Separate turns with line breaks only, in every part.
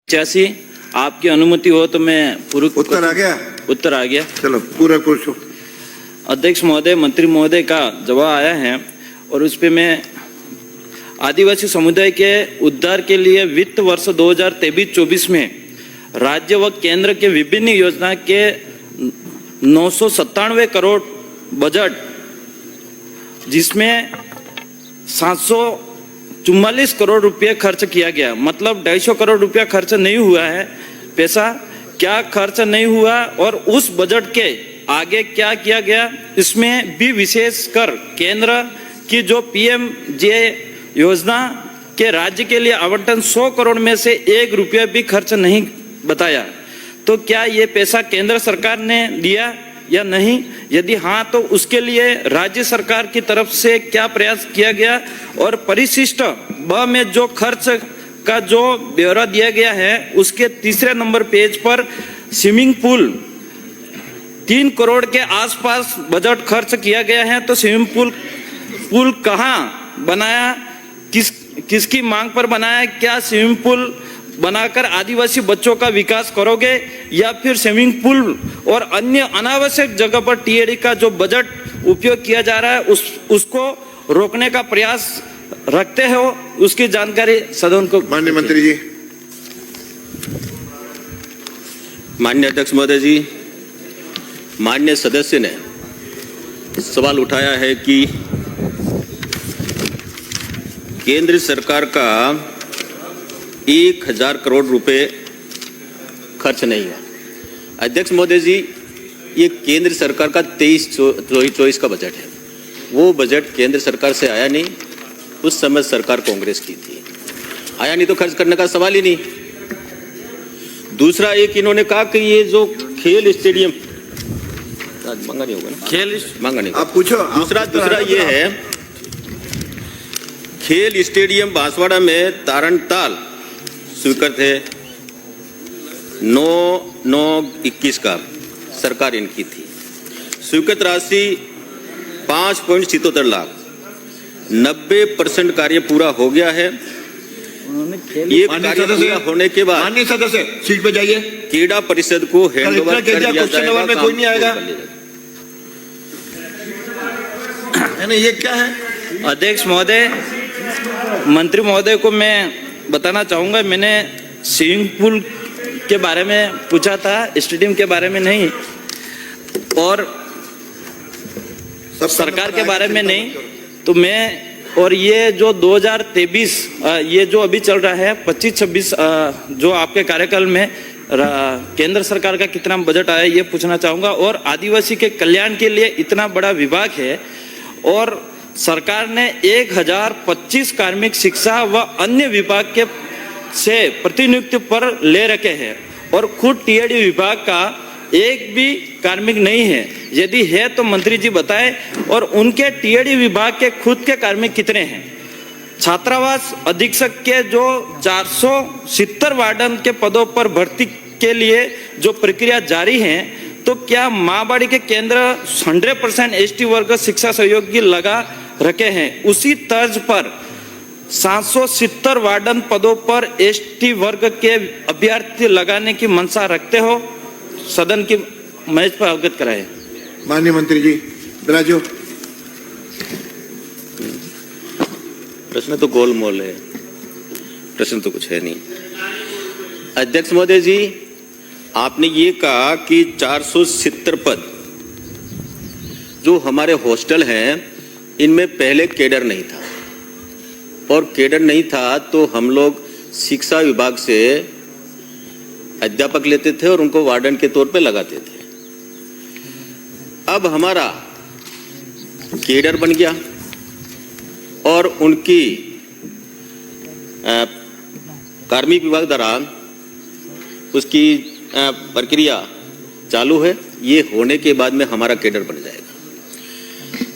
85 आपकी अनुमति हो तो मैं पूरा
उत्तर आ गया।
उत्तर आ गया।
चलो पूरा पूछो।
अध्यक्ष महोदय, मंत्री महोदय का जवाब आया है और उस पे मैं आदिवासी समुदाय के उद्धार के लिए वित्त वर्ष 2023-24 में राज्य व केंद्र के विभिन्न योजना के 997 करोड़ बजट, जिसमें 744 करोड़ रुपए खर्च किया गया, मतलब 250 करोड़ रुपया खर्च नहीं हुआ है। पैसा क्या खर्च नहीं हुआ और उस बजट के आगे क्या किया गया, इसमें भी विशेषकर केंद्र की जो पीएमजे योजना के राज्य के लिए आवंटन 100 करोड़ में से 1 रुपया भी खर्च नहीं बताया। तो क्या ये पैसा केंद्र सरकार ने दिया या नहीं? यदि हाँ तो उसके लिए राज्य सरकार की तरफ से क्या प्रयास किया गया? और परिशिष्ट ब में जो खर्च का जो ब्यौरा दिया गया है उसके तीसरे नंबर पेज पर स्विमिंग पूल 3 करोड़ के आसपास बजट खर्च किया गया है। तो स्विमिंग पूल कहाँ बनाया, किसकी मांग पर बनाया? क्या स्विमिंग पूल बनाकर आदिवासी बच्चों का विकास करोगे या फिर स्विमिंग पूल और अन्य अनावश्यक जगह पर टीएडी का जो बजट उपयोग किया जा रहा है उसको रोकने का प्रयास रखते हो? उसकी जानकारी सदन को।
माननीय मंत्री जी।
माननीय अध्यक्ष महोदय जी, माननीय सदस्य ने सवाल उठाया है कि केंद्र सरकार का 1000 करोड़ रुपए खर्च नहीं हुआ। अध्यक्ष महोदय जी, ये केंद्र सरकार का 23-24 का बजट है। वो बजट केंद्र सरकार से आया नहीं, उस समय सरकार कांग्रेस की थी, आया नहीं तो खर्च करने का सवाल ही नहीं। दूसरा एक इन्होंने कहा कि ये जो खेल स्टेडियम मांगा नहीं होगा ना, खेल मांगा नहीं,
आप पूछो।
दूसरा ये है खेल स्टेडियम बांसवाड़ा में तारणताल स्वीकृत है 9/9/21 का, सरकार इनकी थी। स्वीकृत राशि 5.77 लाख, 90% कार्य पूरा हो गया है। ये कार्य पूरा होने के बाद
माननीय सदस्य सीट पे जाइए।
क्रीड़ा परिषद को हैंडओवर कर दिया जाएगा।
में कोई नहीं आएगा। ये क्या है?
अध्यक्ष महोदय, मंत्री महोदय को मैं बताना चाहूँगा, मैंने स्विमिंग पूल के बारे में पूछा था, स्टेडियम के बारे में नहीं और सरकार के बारे में नहीं। तो मैं और ये जो 2023 ये जो अभी चल रहा है 25-26 जो आपके कार्यकाल में केंद्र सरकार का कितना बजट आया ये पूछना चाहूँगा। और आदिवासी के कल्याण के लिए इतना बड़ा विभाग है और सरकार ने 1025 कार्मिक शिक्षा व अन्य विभाग के से प्रतिनियुक्ति पर ले रखे हैं और खुद टीएडी विभाग का एक भी कार्मिक नहीं है। यदि है तो मंत्री जी बताएं। और उनके टीएडी विभाग के खुद के कार्मिक कितने हैं? छात्रावास अधीक्षक के जो 470 वार्डन के पदों पर भर्ती के लिए जो प्रक्रिया जारी है, तो क्या माँबाड़ी के केंद्र 100% एसटी वर्ग शिक्षा सहयोगी लगा रखे हैं? उसी तर्ज पर 770 वार्डन पदों पर एसटी वर्ग के अभ्यर्थी लगाने की मंशा रखते हो? सदन की मेज पर अवगत कराए।
माननीय मंत्री जी बिराजो।
प्रश्न तो गोलमोल है, प्रश्न तो कुछ है नहीं। अध्यक्ष महोदय जी, आपने ये कहा कि 470 पद जो हमारे हॉस्टल हैं इनमें पहले केडर नहीं था और केडर नहीं था तो हम लोग शिक्षा विभाग से अध्यापक लेते थे और उनको वार्डन के तौर पे लगाते थे। अब हमारा केडर बन गया और उनकी कार्मिक विभाग द्वारा उसकी प्रक्रिया चालू है। ये होने के बाद में हमारा केडर बन जाएगा।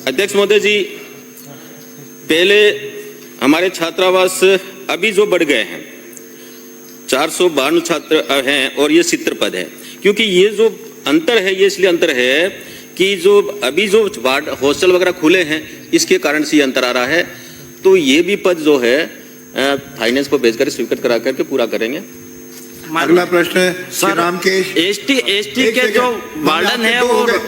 अध्यक्ष महोदय जी, पहले हमारे छात्रावास अभी जो बढ़ गए हैं 452 छात्र हैं और ये 70 पद है। क्योंकि ये जो अंतर है ये इसलिए अंतर है कि जो अभी जो वार्ड हॉस्टल वगैरह खुले हैं इसके कारण से ये अंतर आ रहा है। तो ये भी पद जो है फाइनेंस को भेज कर स्वीकृत करा करके पूरा करेंगे।
अगला प्रश्न श्री
सर
रामकेश
एसटी
एक
के जो
सेकंड,
वार्डन है
दो हो
वो
गए।